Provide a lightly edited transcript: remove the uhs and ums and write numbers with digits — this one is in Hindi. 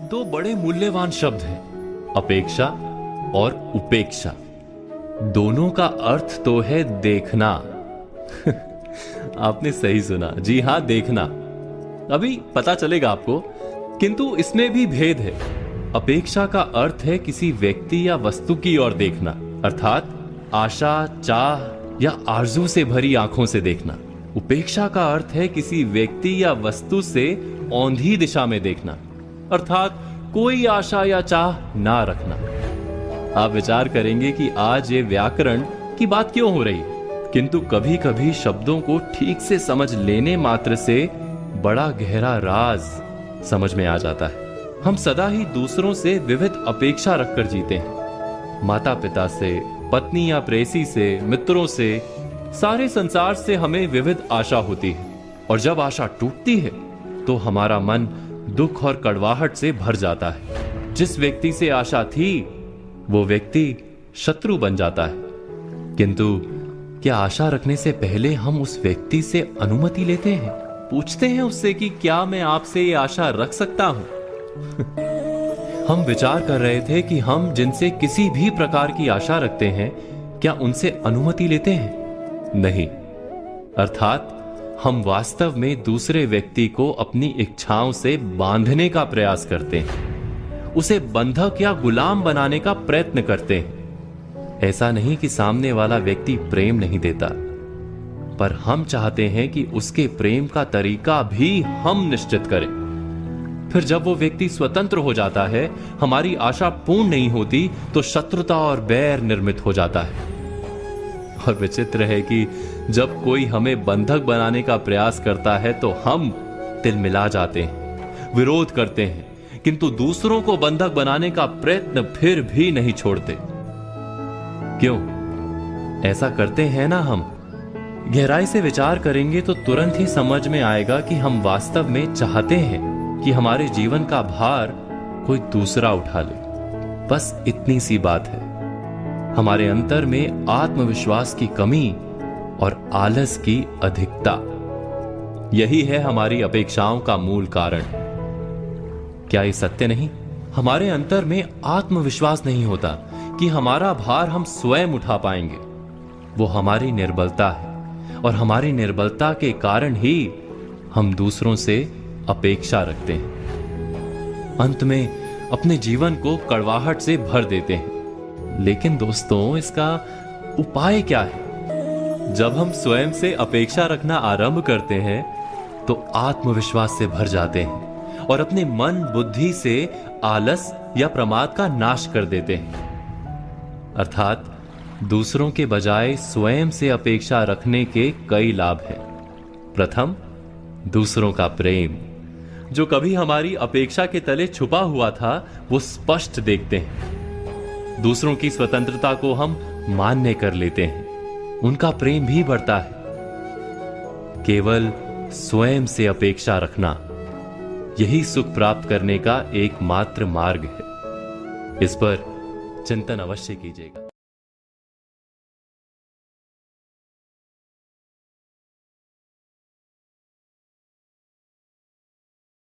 दो बड़े मूल्यवान शब्द हैं, अपेक्षा और उपेक्षा। दोनों का अर्थ तो है देखना। आपने सही सुना, जी हां, देखना। अभी पता चलेगा आपको, किंतु इसमें भी भेद है। अपेक्षा का अर्थ है किसी व्यक्ति या वस्तु की ओर देखना, अर्थात आशा, चाह या आरजू से भरी आंखों से देखना। उपेक्षा का अर्थ है किसी व्यक्ति या वस्तु से औंधी दिशा में देखना, अर्थात कोई आशा या चाह ना रखना। आप विचार करेंगे कि आज ये व्याकरण की बात क्यों हो रही है, किंतु कभी कभी शब्दों को ठीक से समझ लेने मात्र से बड़ा गहरा राज समझ में आ जाता है। हम सदा ही दूसरों से विविध अपेक्षा रखकर जीते हैं। माता पिता से, पत्नी या प्रेयसी से, मित्रों से, सारे संसार से हमें विविध आशा होती है। और जब आशा टूटती है तो हमारा मन दुख और कड़वाहट से भर जाता है। जिस व्यक्ति से आशा थी वो व्यक्ति शत्रु बन जाता है। किंतु क्या आशा रखने से पहले हम उस व्यक्ति से अनुमति लेते हैं? पूछते हैं उससे कि क्या मैं आपसे ये आशा रख सकता हूं? हम विचार कर रहे थे कि हम जिनसे किसी भी प्रकार की आशा रखते हैं, क्या उनसे अनुमति लेते हैं? नहीं। अर्थात हम वास्तव में दूसरे व्यक्ति को अपनी इच्छाओं से बांधने का प्रयास करते हैं, उसे बंधक या गुलाम बनाने का प्रयत्न करते हैं। ऐसा नहीं कि सामने वाला व्यक्ति प्रेम नहीं देता, पर हम चाहते हैं कि उसके प्रेम का तरीका भी हम निश्चित करें। फिर जब वो व्यक्ति स्वतंत्र हो जाता है, हमारी आशा पूर्ण नहीं होती, तो शत्रुता और बैर निर्मित हो जाता है। और विचित्र है कि जब कोई हमें बंधक बनाने का प्रयास करता है तो हम तिलमिला जाते हैं, विरोध करते हैं, किंतु दूसरों को बंधक बनाने का प्रयत्न फिर भी नहीं छोड़ते। क्यों ऐसा करते हैं ना? हम गहराई से विचार करेंगे तो तुरंत ही समझ में आएगा कि हम वास्तव में चाहते हैं कि हमारे जीवन का भार कोई दूसरा उठा ले। बस इतनी सी बात है। हमारे अंतर में आत्मविश्वास की कमी और आलस की अधिकता, यही है हमारी अपेक्षाओं का मूल कारण। क्या ये सत्य नहीं? हमारे अंतर में आत्मविश्वास नहीं होता कि हमारा भार हम स्वयं उठा पाएंगे। वो हमारी निर्बलता है, और हमारी निर्बलता के कारण ही हम दूसरों से अपेक्षा रखते हैं। अंत में अपने जीवन को कड़वाहट से भर देते हैं। लेकिन दोस्तों, इसका उपाय क्या है? जब हम स्वयं से अपेक्षा रखना आरंभ करते हैं तो आत्मविश्वास से भर जाते हैं और अपने मन बुद्धि से आलस या प्रमाद का नाश कर देते हैं। अर्थात दूसरों के बजाय स्वयं से अपेक्षा रखने के कई लाभ हैं। प्रथम, दूसरों का प्रेम, जो कभी हमारी अपेक्षा के तले छुपा हुआ था, वो स्पष्ट देखते हैं। दूसरों की स्वतंत्रता को हम मान्य कर लेते हैं, उनका प्रेम भी बढ़ता है। केवल स्वयं से अपेक्षा रखना, यही सुख प्राप्त करने का एकमात्र मार्ग है। इस पर चिंतन अवश्य कीजिएगा।